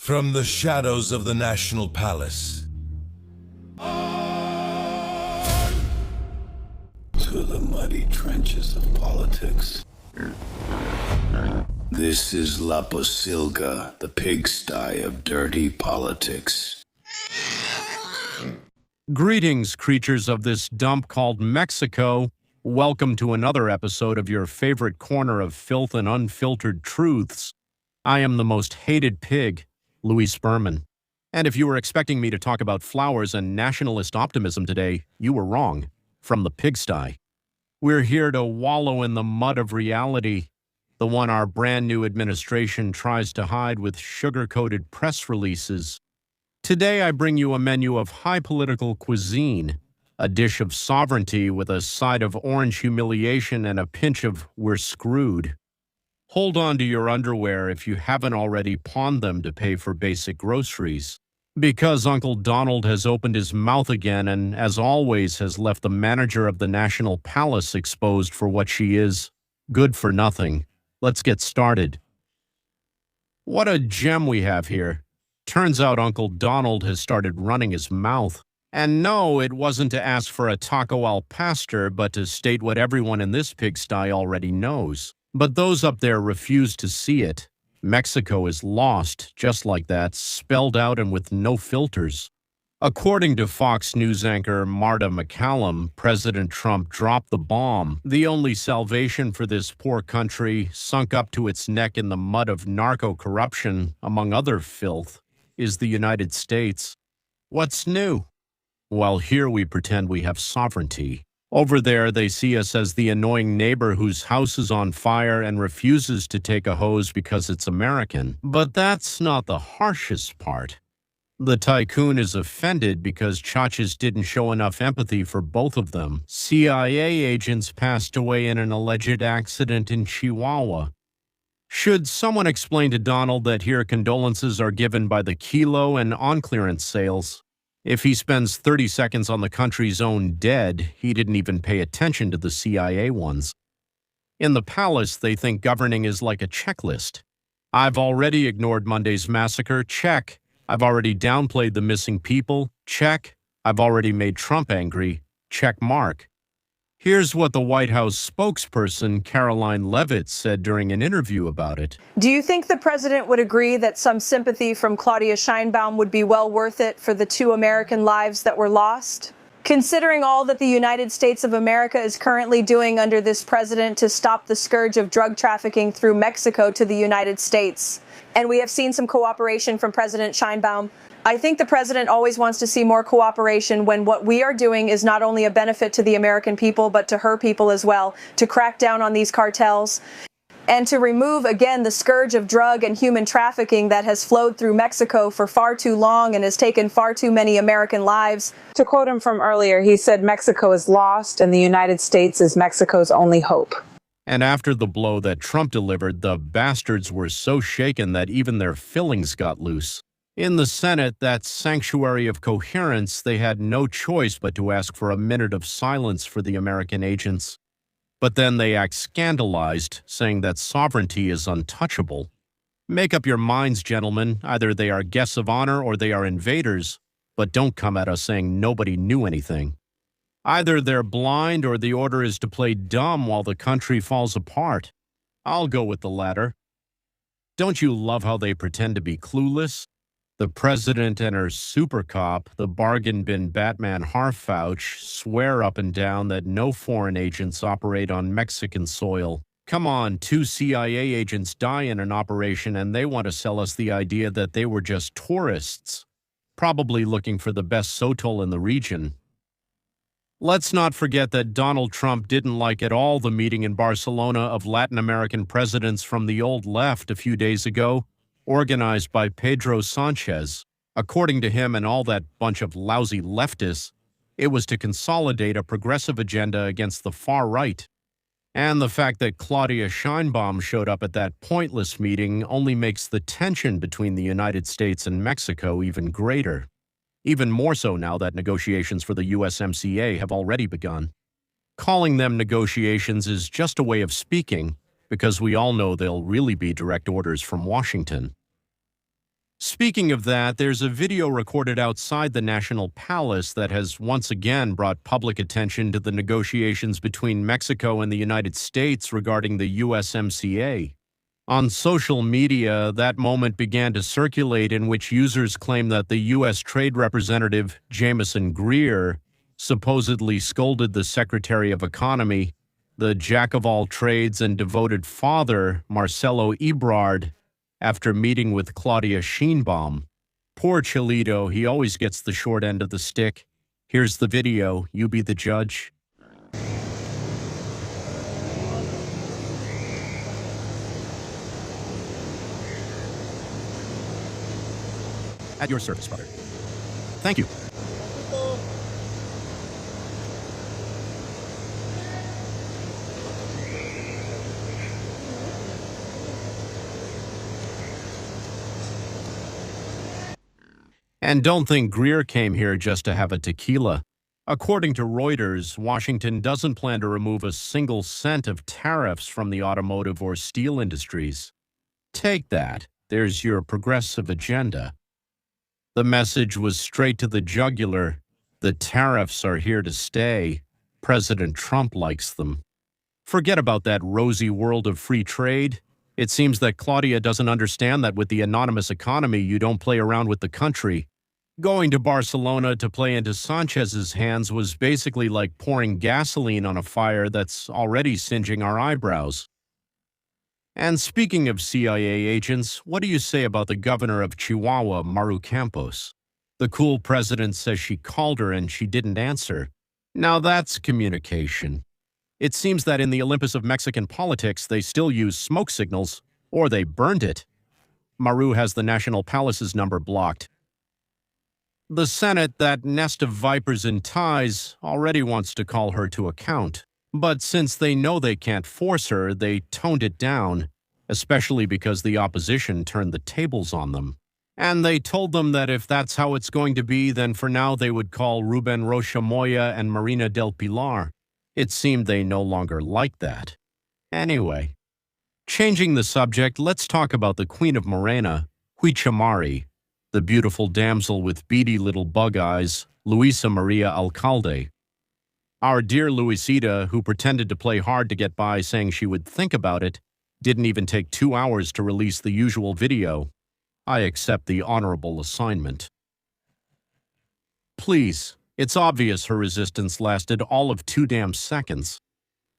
From the shadows of the National Palace to the muddy trenches of politics. This is La Posilga, the pigsty of dirty politics. Greetings, creatures of this dump called Mexico. Welcome to another episode of your favorite corner of filth and unfiltered truths. I am the most hated pig, Luisa Berman. And if you were expecting me to talk about flowers and nationalist optimism today, you were wrong. From the pigsty. We're here to wallow in the mud of reality, the one our brand new administration tries to hide with sugar-coated press releases. Today I bring you a menu of high political cuisine, a dish of sovereignty with a side of orange humiliation and a pinch of we're screwed. Hold on to your underwear if you haven't already pawned them to pay for basic groceries. Because Uncle Donald has opened his mouth again and, as always, has left the manager of the National Palace exposed for what she is, good for nothing. Let's get started. What a gem we have here. Turns out Uncle Donald has started running his mouth. And no, it wasn't to ask for a taco al pastor, but to state what everyone in this pigsty already knows. But those up there refuse to see it. Mexico is lost, just like that, spelled out and with no filters. According to Fox News anchor Marta McCallum, President Trump dropped the bomb. The only salvation for this poor country, sunk up to its neck in the mud of narco-corruption, among other filth, is the United States. What's new? Well, here we pretend we have sovereignty. Over there, they see us as the annoying neighbor whose house is on fire and refuses to take a hose because it's American. But that's not the harshest part. The tycoon is offended because Chachas didn't show enough empathy for both of them. CIA agents passed away in an alleged accident in Chihuahua. Should someone explain to Donald that here condolences are given by the kilo and on-clearance sales? If he spends 30 seconds on the country's own dead, he didn't even pay attention to the CIA ones. In the palace, they think governing is like a checklist. I've already ignored Monday's massacre, check. I've already downplayed the missing people, check. I've already made Trump angry, check mark. Here's what the White House spokesperson Caroline Leavitt said during an interview about it. Do you think the president would agree that some sympathy from Claudia Sheinbaum would be well worth it for the 2 American lives that were lost? Considering all that the United States of America is currently doing under this president to stop the scourge of drug trafficking through Mexico to the United States, and we have seen some cooperation from President Sheinbaum, I think the president always wants to see more cooperation when what we are doing is not only a benefit to the American people, but to her people as well, to crack down on these cartels and to remove, again, the scourge of drug and human trafficking that has flowed through Mexico for far too long and has taken far too many American lives. To quote him from earlier, he said, "Mexico is lost and the United States is Mexico's only hope." And after the blow that Trump delivered, the bastards were so shaken that even their fillings got loose. In the Senate, that sanctuary of coherence, they had no choice but to ask for a minute of silence for the American agents. But then they act scandalized, saying that sovereignty is untouchable. Make up your minds, gentlemen. Either they are guests of honor or they are invaders, but don't come at us saying nobody knew anything. Either they're blind or the order is to play dumb while the country falls apart. I'll go with the latter. Don't you love how they pretend to be clueless? The president and her super cop, the bargain bin Batman Harfouch, swear up and down that no foreign agents operate on Mexican soil. Come on, 2 CIA agents die in an operation and they want to sell us the idea that they were just tourists, probably looking for the best sotol in the region. Let's not forget that Donald Trump didn't like at all the meeting in Barcelona of Latin American presidents from the old left a few days ago, organized by Pedro Sanchez. According to him and all that bunch of lousy leftists, it was to consolidate a progressive agenda against the far right. And the fact that Claudia Sheinbaum showed up at that pointless meeting only makes the tension between the United States and Mexico even greater. Even more so now that negotiations for the USMCA have already begun. Calling them negotiations is just a way of speaking, because we all know they'll really be direct orders from Washington. Speaking of that, there's a video recorded outside the National Palace that has once again brought public attention to the negotiations between Mexico and the United States regarding the USMCA. On social media, that moment began to circulate in which users claim that the U.S. Trade Representative Jameson Greer supposedly scolded the Secretary of Economy, the jack-of-all-trades and devoted father, Marcelo Ebrard, after meeting with Claudia Sheinbaum. Poor Cholito, he always gets the short end of the stick. Here's the video, you be the judge. At your service, brother. Thank you. And don't think Greer came here just to have a tequila. According to Reuters, Washington doesn't plan to remove a single cent of tariffs from the automotive or steel industries. Take that. There's your progressive agenda. The message was straight to the jugular. The tariffs are here to stay. President Trump likes them. Forget about that rosy world of free trade. It seems that Claudia doesn't understand that with the anonymous economy, you don't play around with the country. Going to Barcelona to play into Sanchez's hands was basically like pouring gasoline on a fire that's already singeing our eyebrows. And speaking of CIA agents, what do you say about the governor of Chihuahua, Maru Campos? The cool president says she called her and she didn't answer. Now that's communication. It seems that in the Olympus of Mexican politics, they still use smoke signals, or they burned it. Maru has the National Palace's number blocked. The Senate, that nest of vipers in ties, already wants to call her to account. But since they know they can't force her, they toned it down, especially because the opposition turned the tables on them. And they told them that if that's how it's going to be, then for now they would call Ruben Rocha Moya and Marina del Pilar. It seemed they no longer liked that. Anyway, changing the subject, let's talk about the Queen of Morena, Huichamari, the beautiful damsel with beady little bug eyes, Luisa Maria Alcalde. Our dear Luisita, who pretended to play hard to get by saying she would think about it, didn't even take 2 hours to release the usual video. I accept the honorable assignment. Please, it's obvious her resistance lasted all of 2 damn seconds.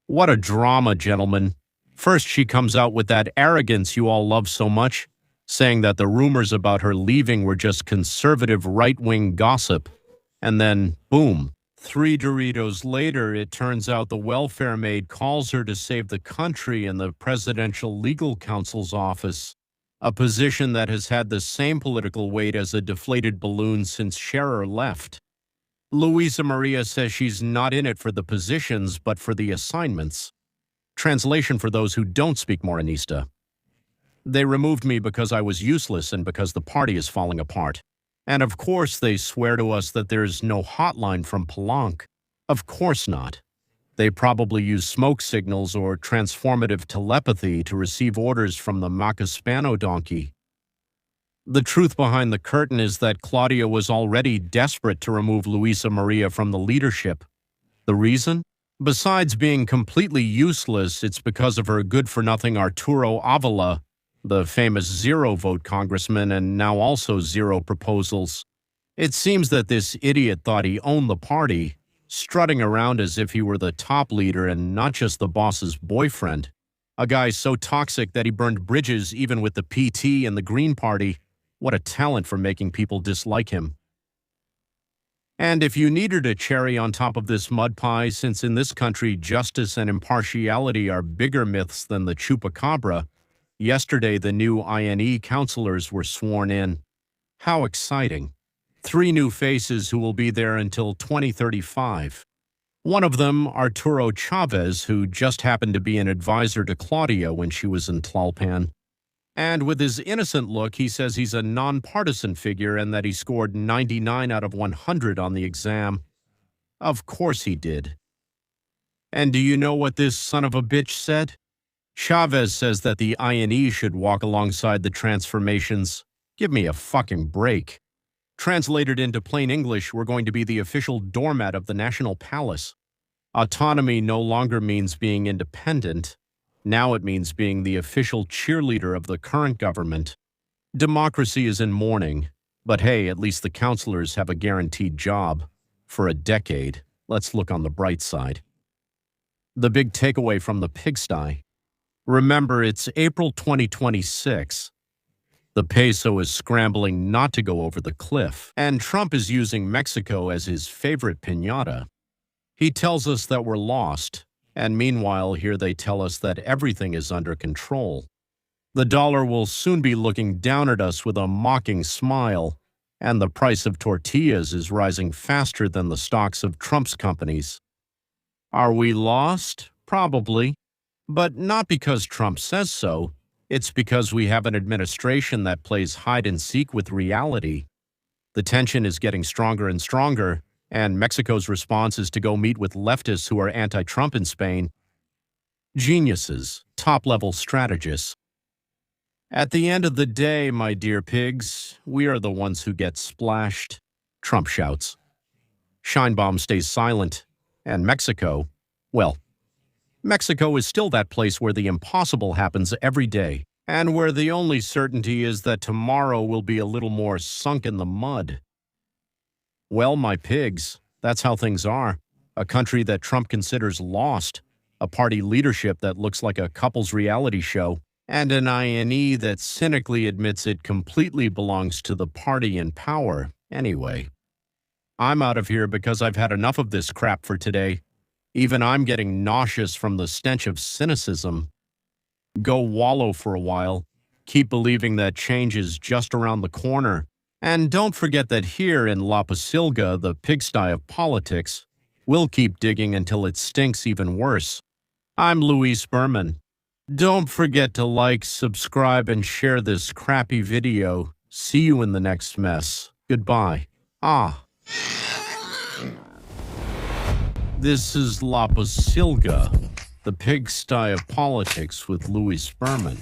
What a drama, gentlemen. First she comes out with that arrogance you all love so much, saying that the rumors about her leaving were just conservative right-wing gossip. And then, boom, 3 Doritos later, it turns out the welfare maid calls her to save the country in the Presidential Legal Counsel's office, a position that has had the same political weight as a deflated balloon since Scherer left. Luisa Maria says she's not in it for the positions, but for the assignments. Translation for those who don't speak Morenista. They removed me because I was useless and because the party is falling apart. And of course they swear to us that there's no hotline from Palenque. Of course not. They probably use smoke signals or transformative telepathy to receive orders from the Macaspano donkey. The truth behind the curtain is that Claudia was already desperate to remove Luisa Maria from the leadership. The reason? Besides being completely useless, it's because of her good-for-nothing Arturo Avila, the famous zero-vote congressman and now also zero proposals. It seems that this idiot thought he owned the party, strutting around as if he were the top leader and not just the boss's boyfriend. A guy so toxic that he burned bridges even with the PT and the Green Party. What a talent for making people dislike him. And if you needed a cherry on top of this mud pie, since in this country justice and impartiality are bigger myths than the chupacabra, yesterday the new INE councilors were sworn in. How exciting. 3 new faces who will be there until 2035. One of them, Arturo Chavez, who just happened to be an advisor to Claudia when she was in Tlalpan. And with his innocent look, he says he's a nonpartisan figure and that he scored 99 out of 100 on the exam. Of course he did. And do you know what this son of a bitch said? Chavez says that the INE should walk alongside the transformations. Give me a fucking break. Translated into plain English, we're going to be the official doormat of the National Palace. Autonomy no longer means being independent. Now it means being the official cheerleader of the current government. Democracy is in mourning, but hey, at least the councilors have a guaranteed job. For a decade. Let's look on the bright side. The big takeaway from the pigsty. Remember, it's April 2026. The peso is scrambling not to go over the cliff, and Trump is using Mexico as his favorite piñata. He tells us that we're lost, and meanwhile here they tell us that everything is under control. The dollar will soon be looking down at us with a mocking smile, and the price of tortillas is rising faster than the stocks of Trump's companies. Are we lost? Probably. But not because Trump says so. It's because we have an administration that plays hide-and-seek with reality. The tension is getting stronger and stronger, and Mexico's response is to go meet with leftists who are anti-Trump in Spain. Geniuses, top-level strategists. At the end of the day, my dear pigs, we are the ones who get splashed, Trump shouts. Scheinbaum stays silent, and Mexico, well, Mexico is still that place where the impossible happens every day, and where the only certainty is that tomorrow will be a little more sunk in the mud. Well, my pigs, that's how things are. A country that Trump considers lost, a party leadership that looks like a couple's reality show, and an INE that cynically admits it completely belongs to the party in power anyway. I'm out of here because I've had enough of this crap for today. Even I'm getting nauseous from the stench of cynicism. Go wallow for a while. Keep believing that change is just around the corner. And don't forget that here in La Pasilga, the pigsty of politics, we'll keep digging until it stinks even worse. I'm Luis Berman. Don't forget to like, subscribe, and share this crappy video. See you in the next mess. Goodbye. This is La Pasilga, the pigsty of politics with Luis Berman.